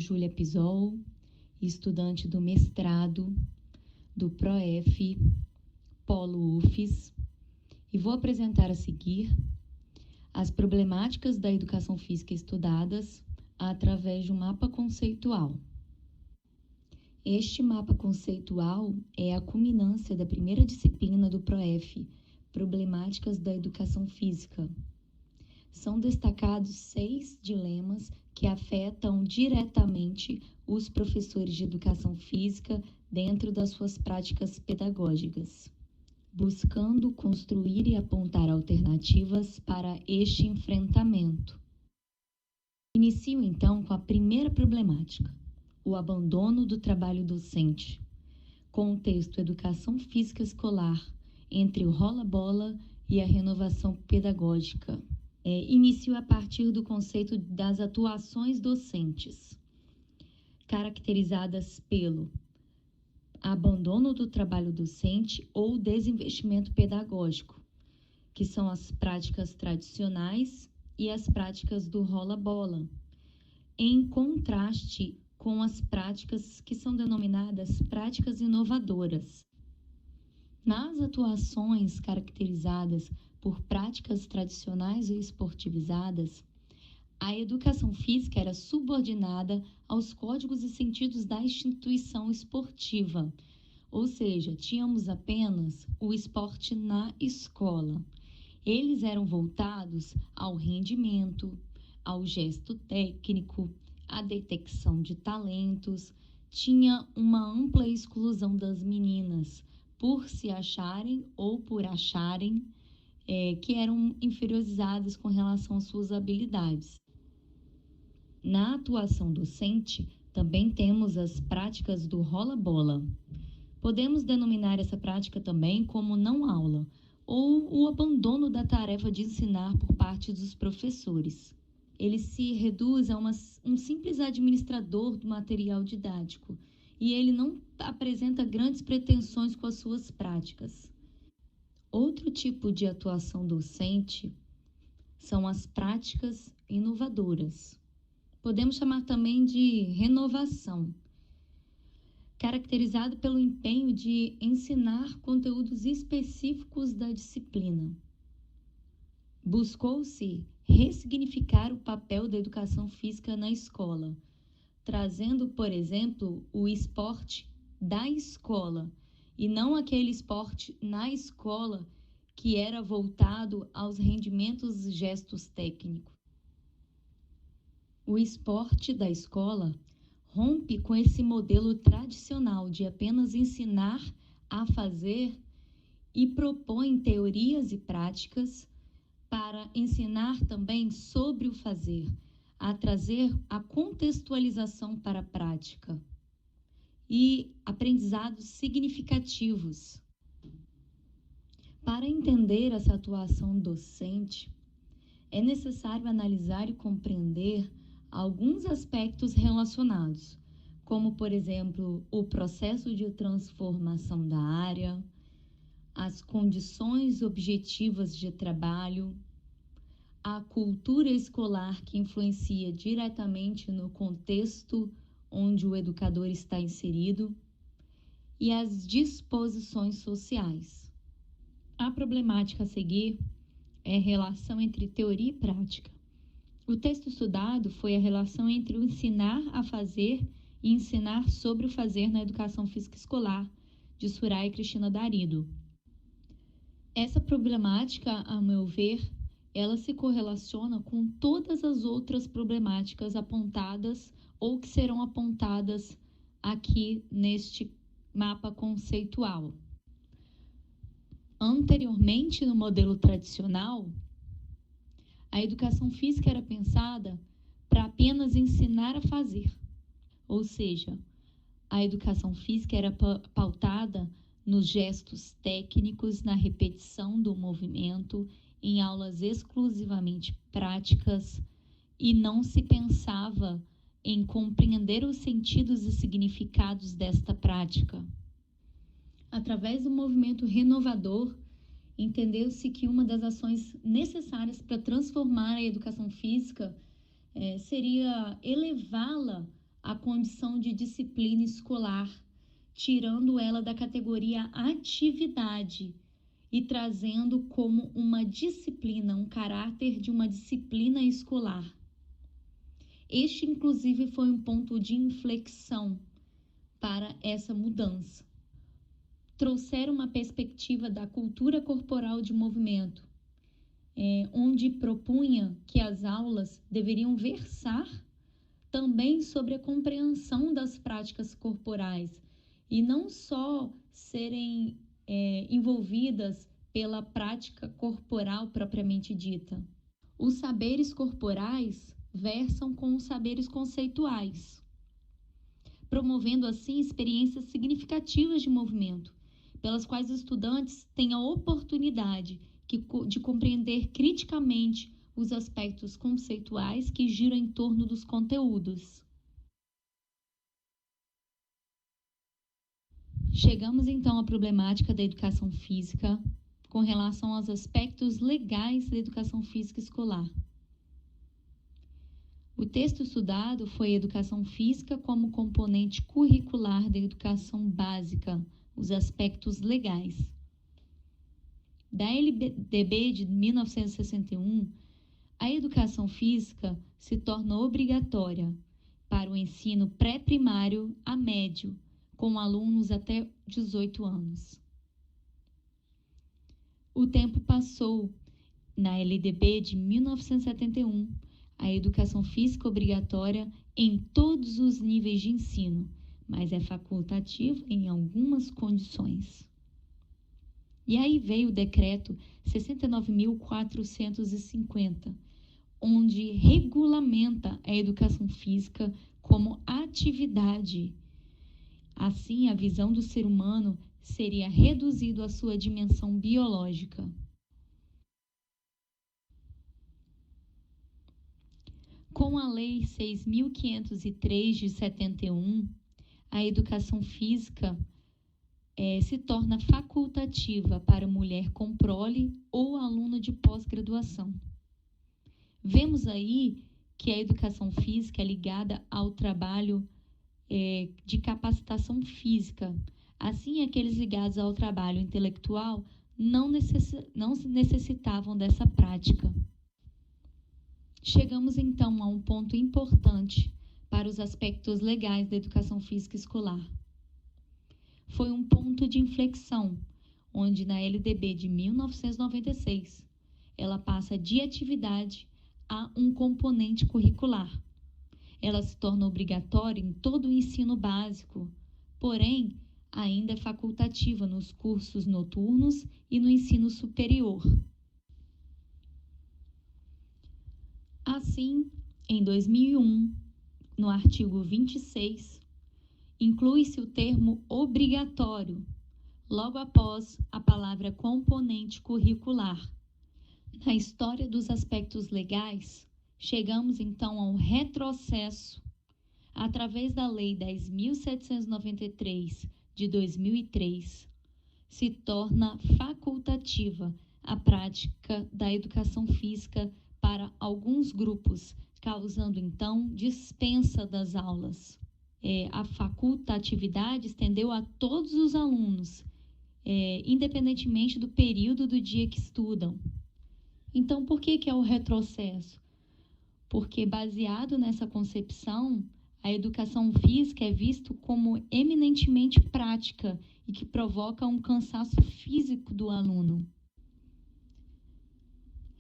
Júlia Pisol, estudante do mestrado do PROEF, Polo UFES, e vou apresentar a seguir as problemáticas da educação física estudadas através de um mapa conceitual. Este mapa conceitual é a culminância da primeira disciplina do PROEF, Problemáticas da Educação Física. São destacados 6 dilemas que afetam diretamente os professores de educação física dentro das suas práticas pedagógicas, buscando construir e apontar alternativas para este enfrentamento. Inicio então com a primeira problemática, o abandono do trabalho docente. Contexto Educação Física Escolar, entre o rola-bola e a renovação pedagógica. Inicio a partir do conceito das atuações docentes, caracterizadas pelo abandono do trabalho docente ou desinvestimento pedagógico, que são as práticas tradicionais e as práticas do rola-bola, em contraste com as práticas que são denominadas práticas inovadoras. Nas atuações caracterizadas por práticas tradicionais ou esportivizadas, a educação física era subordinada aos códigos e sentidos da instituição esportiva, ou seja, tínhamos apenas o esporte na escola. Eles eram voltados ao rendimento, ao gesto técnico, à detecção de talentos, tinha uma ampla exclusão das meninas, por se acharem ou por acharem que eram inferiorizadas com relação às suas habilidades. Na atuação docente, também temos as práticas do rola-bola. Podemos denominar essa prática também como não-aula, ou o abandono da tarefa de ensinar por parte dos professores. Ele se reduz a um simples administrador do material didático, e ele não apresenta grandes pretensões com as suas práticas. Outro tipo de atuação docente são as práticas inovadoras. Podemos chamar também de renovação, caracterizado pelo empenho de ensinar conteúdos específicos da disciplina. Buscou-se ressignificar o papel da educação física na escola, trazendo, por exemplo, o esporte da escola, e não aquele esporte na escola que era voltado aos rendimentos e gestos técnicos. O esporte da escola rompe com esse modelo tradicional de apenas ensinar a fazer e propõe teorias e práticas para ensinar também sobre o fazer, a trazer a contextualização para a prática e aprendizados significativos. Para entender essa atuação docente, é necessário analisar e compreender alguns aspectos relacionados, como, por exemplo, o processo de transformação da área, as condições objetivas de trabalho, a cultura escolar que influencia diretamente no contexto onde o educador está inserido e as disposições sociais. A problemática a seguir é a relação entre teoria e prática. O texto estudado foi a relação entre o ensinar a fazer e ensinar sobre o fazer na educação física escolar, de Soraya Cristina Darido. Essa problemática, a meu ver, ela se correlaciona com todas as outras problemáticas apontadas ou que serão apontadas aqui neste mapa conceitual. Anteriormente, no modelo tradicional, a educação física era pensada para apenas ensinar a fazer, ou seja, a educação física era pautada nos gestos técnicos, na repetição do movimento, em aulas exclusivamente práticas, e não se pensava em compreender os sentidos e significados desta prática. Através do movimento renovador, entendeu-se que uma das ações necessárias para transformar a educação física seria elevá-la a condição de disciplina escolar, tirando ela da categoria atividade e trazendo como uma disciplina, um caráter de uma disciplina escolar. Este, inclusive, foi um ponto de inflexão para essa mudança. Trouxeram uma perspectiva da cultura corporal de movimento, onde propunha que as aulas deveriam versar também sobre a compreensão das práticas corporais e não só serem envolvidas pela prática corporal propriamente dita. Os saberes corporais versam com os saberes conceituais, promovendo assim experiências significativas de movimento, pelas quais os estudantes têm a oportunidade de compreender criticamente os aspectos conceituais que giram em torno dos conteúdos. Chegamos então à problemática da educação física com relação aos aspectos legais da educação física escolar. O texto estudado foi Educação Física como componente curricular da educação básica, os aspectos legais. Da LDB de 1961, a educação física se torna obrigatória para o ensino pré-primário a médio, com alunos até 18 anos. O tempo passou. Na LDB de 1971, a educação física obrigatória em todos os níveis de ensino, mas é facultativa em algumas condições. E aí veio o decreto 69.450, onde regulamenta a educação física como atividade. Assim, a visão do ser humano seria reduzido à sua dimensão biológica. Com a Lei 6.503 de 71, a educação física se torna facultativa para mulher com prole ou aluno de pós-graduação. Vemos aí que a educação física é ligada ao trabalho de capacitação física. Assim, aqueles ligados ao trabalho intelectual não necessitavam dessa prática. Chegamos então a um ponto importante para os aspectos legais da educação física escolar. Foi um ponto de inflexão, onde na LDB de 1996, ela passa de atividade a um componente curricular. Ela se torna obrigatória em todo o ensino básico, porém, ainda é facultativa nos cursos noturnos e no ensino superior. Assim, em 2001, no artigo 26, inclui-se o termo obrigatório, logo após a palavra componente curricular. Na história dos aspectos legais, chegamos então ao retrocesso. Através da Lei 10.793 de 2003, se torna facultativa a prática da educação física para alguns grupos, causando então dispensa das aulas. A facultatividade estendeu a todos os alunos, independentemente do período do dia que estudam. Então, por que é o retrocesso? Porque, baseado nessa concepção, a educação física é vista como eminentemente prática e que provoca um cansaço físico do aluno.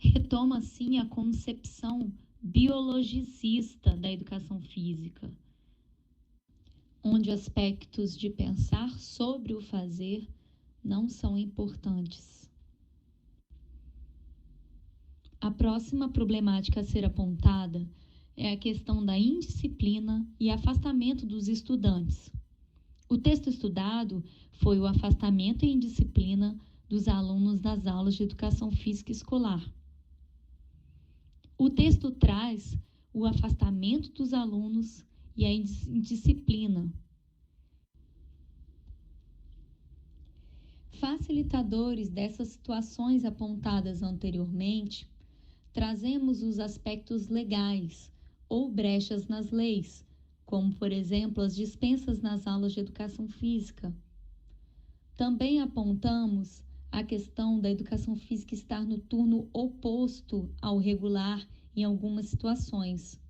Retoma, assim, a concepção biologicista da educação física, onde aspectos de pensar sobre o fazer não são importantes. A próxima problemática a ser apontada é a questão da indisciplina e afastamento dos estudantes. O texto estudado foi o afastamento e indisciplina dos alunos das aulas de educação física escolar. O texto traz o afastamento dos alunos e a indisciplina. Facilitadores dessas situações apontadas anteriormente, trazemos os aspectos legais ou brechas nas leis, como, por exemplo, as dispensas nas aulas de educação física. Também apontamos a questão da educação física estar no turno oposto ao regular em algumas situações.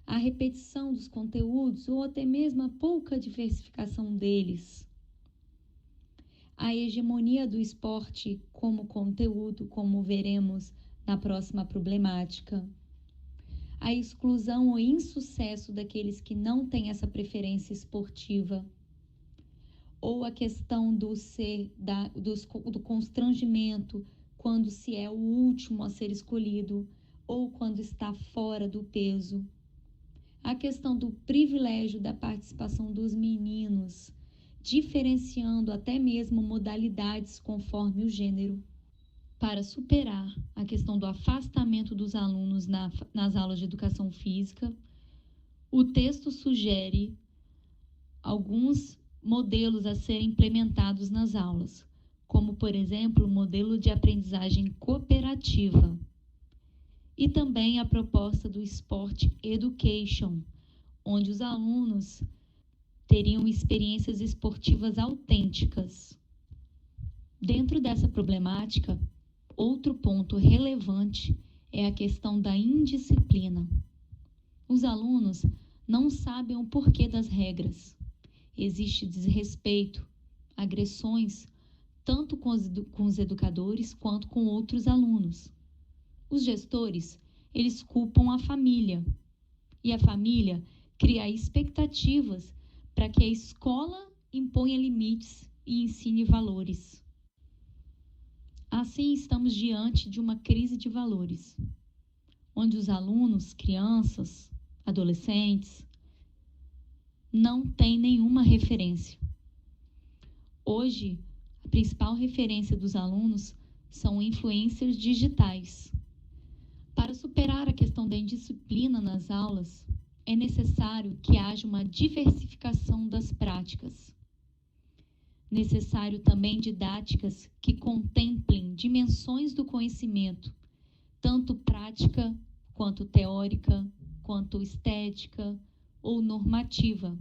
A repetição dos conteúdos ou até mesmo a pouca diversificação deles. A hegemonia do esporte como conteúdo, como veremos na próxima problemática. A exclusão ou insucesso daqueles que não têm essa preferência esportiva. Ou a questão do constrangimento quando se é o último a ser escolhido ou quando está fora do peso. A questão do privilégio da participação dos meninos, diferenciando até mesmo modalidades conforme o gênero. Para superar a questão do afastamento dos alunos nas aulas de educação física, o texto sugere alguns modelos a serem implementados nas aulas, como, por exemplo, o modelo de aprendizagem cooperativa. E também a proposta do Sport Education, onde os alunos teriam experiências esportivas autênticas. Dentro dessa problemática, outro ponto relevante é a questão da indisciplina. Os alunos não sabem o porquê das regras. Existe desrespeito, agressões, tanto com os educadores quanto com outros alunos. Os gestores, eles culpam a família. E a família cria expectativas para que a escola imponha limites e ensine valores. Assim, estamos diante de uma crise de valores, onde os alunos, crianças, adolescentes, não têm nenhuma referência. Hoje, a principal referência dos alunos são influencers digitais. Para superar a questão da indisciplina nas aulas, é necessário que haja uma diversificação das práticas. Necessário também didáticas que contemplem dimensões do conhecimento, tanto prática, quanto teórica, quanto estética ou normativa.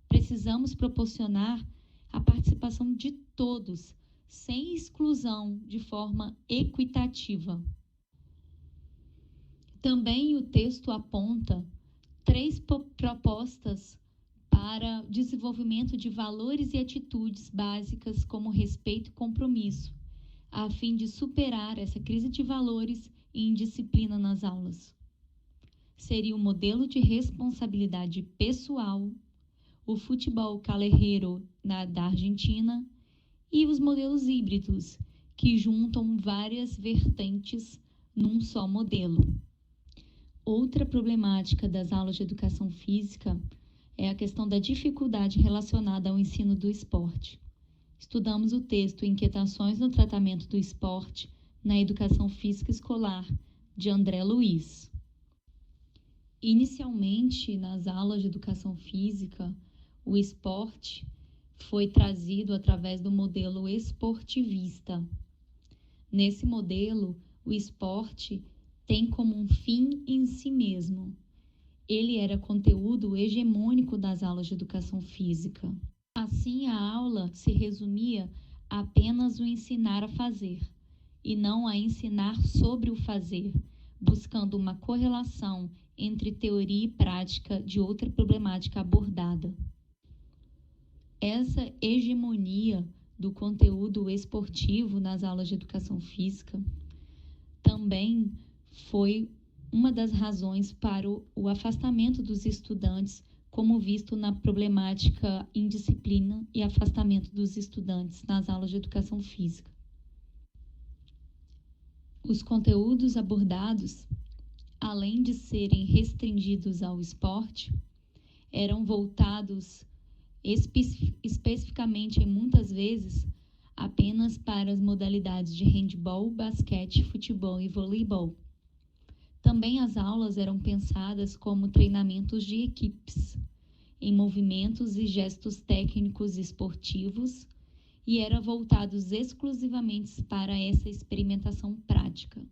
Precisamos proporcionar a participação de todos, sem exclusão, de forma equitativa. Também o texto aponta 3 propostas para desenvolvimento de valores e atitudes básicas como respeito e compromisso, a fim de superar essa crise de valores e indisciplina nas aulas. Seria o modelo de responsabilidade pessoal, o futebol callejeiro da Argentina e os modelos híbridos, que juntam várias vertentes num só modelo. Outra problemática das aulas de educação física é a questão da dificuldade relacionada ao ensino do esporte. Estudamos o texto Inquietações no Tratamento do Esporte na Educação Física Escolar, de André Luiz. Inicialmente, nas aulas de educação física, o esporte foi trazido através do modelo esportivista. Nesse modelo, o esporte tem como um fim em si mesmo. Ele era conteúdo hegemônico das aulas de educação física. Assim, a aula se resumia a apenas o ensinar a fazer, e não a ensinar sobre o fazer, buscando uma correlação entre teoria e prática de outra problemática abordada. Essa hegemonia do conteúdo esportivo nas aulas de educação física também foi uma das razões para o afastamento dos estudantes, como visto na problemática indisciplina e afastamento dos estudantes nas aulas de educação física. Os conteúdos abordados, além de serem restringidos ao esporte, eram voltados especificamente e muitas vezes apenas para as modalidades de handebol, basquete, futebol e voleibol. Também as aulas eram pensadas como treinamentos de equipes, em movimentos e gestos técnicos esportivos, e eram voltados exclusivamente para essa experimentação prática.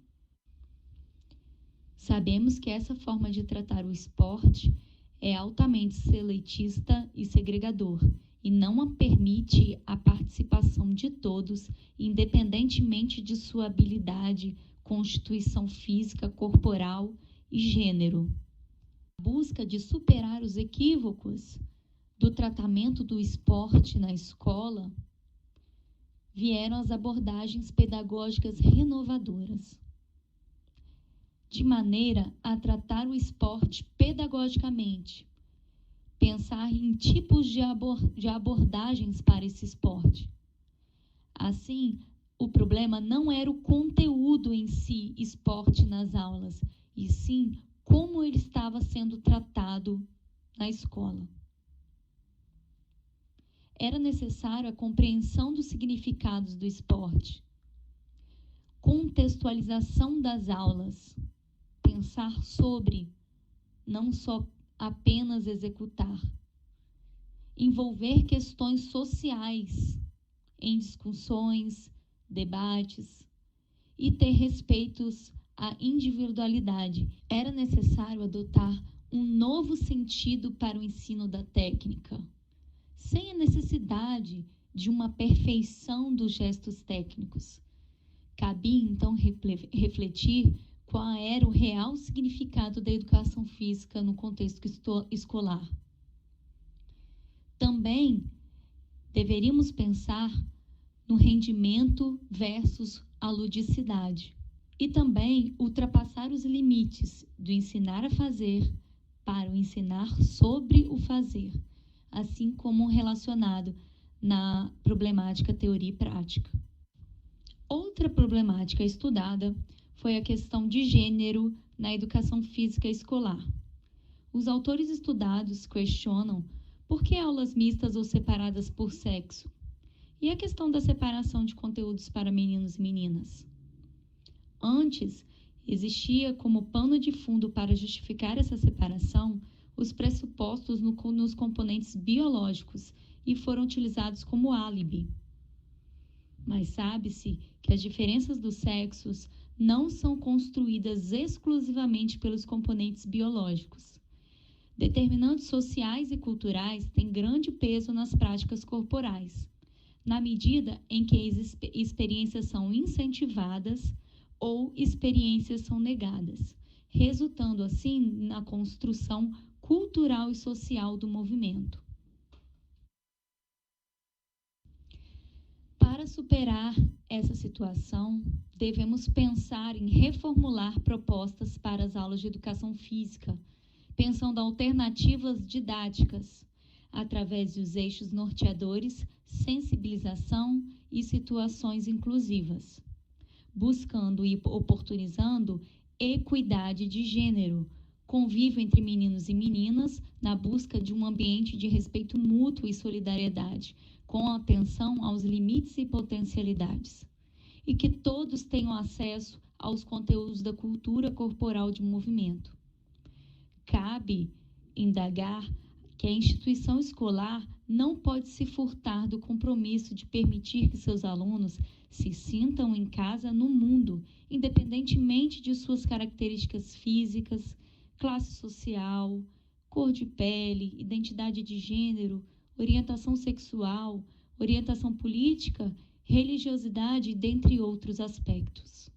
Sabemos que essa forma de tratar o esporte é altamente seletista e segregador e não permite a participação de todos, independentemente de sua habilidade, constituição física, corporal e gênero. A busca de superar os equívocos do tratamento do esporte na escola, vieram as abordagens pedagógicas renovadoras, de maneira a tratar o esporte pedagogicamente, pensar em tipos de abordagens para esse esporte. Assim, o problema não era o conteúdo em si, esporte nas aulas, e sim como ele estava sendo tratado na escola. Era necessário a compreensão dos significados do esporte, contextualização das aulas, pensar sobre, não só apenas executar, envolver questões sociais em discussões, debates e ter respeitos à individualidade. Era necessário adotar um novo sentido para o ensino da técnica, sem a necessidade de uma perfeição dos gestos técnicos. Cabia, então, refletir qual era o real significado da educação física no contexto escolar. Também deveríamos pensar no rendimento versus a ludicidade e também ultrapassar os limites do ensinar a fazer para o ensinar sobre o fazer, assim como relacionado na problemática teoria e prática. Outra problemática estudada foi a questão de gênero na educação física escolar. Os autores estudados questionam por que aulas mistas ou separadas por sexo? E a questão da separação de conteúdos para meninos e meninas? Antes, existia como pano de fundo para justificar essa separação os pressupostos nos componentes biológicos e foram utilizados como álibi. Mas sabe-se que as diferenças dos sexos não são construídas exclusivamente pelos componentes biológicos. Determinantes sociais e culturais têm grande peso nas práticas corporais, na medida em que as experiências são incentivadas ou experiências são negadas, resultando assim na construção cultural e social do movimento. Para superar essa situação, devemos pensar em reformular propostas para as aulas de educação física, pensando alternativas didáticas, através dos eixos norteadores, sensibilização e situações inclusivas, buscando e oportunizando equidade de gênero, convívio entre meninos e meninas na busca de um ambiente de respeito mútuo e solidariedade, com atenção aos limites e potencialidades, e que todos tenham acesso aos conteúdos da cultura corporal de movimento. Cabe indagar que a instituição escolar não pode se furtar do compromisso de permitir que seus alunos se sintam em casa no mundo, independentemente de suas características físicas, classe social, cor de pele, identidade de gênero, orientação sexual, orientação política, religiosidade, dentre outros aspectos.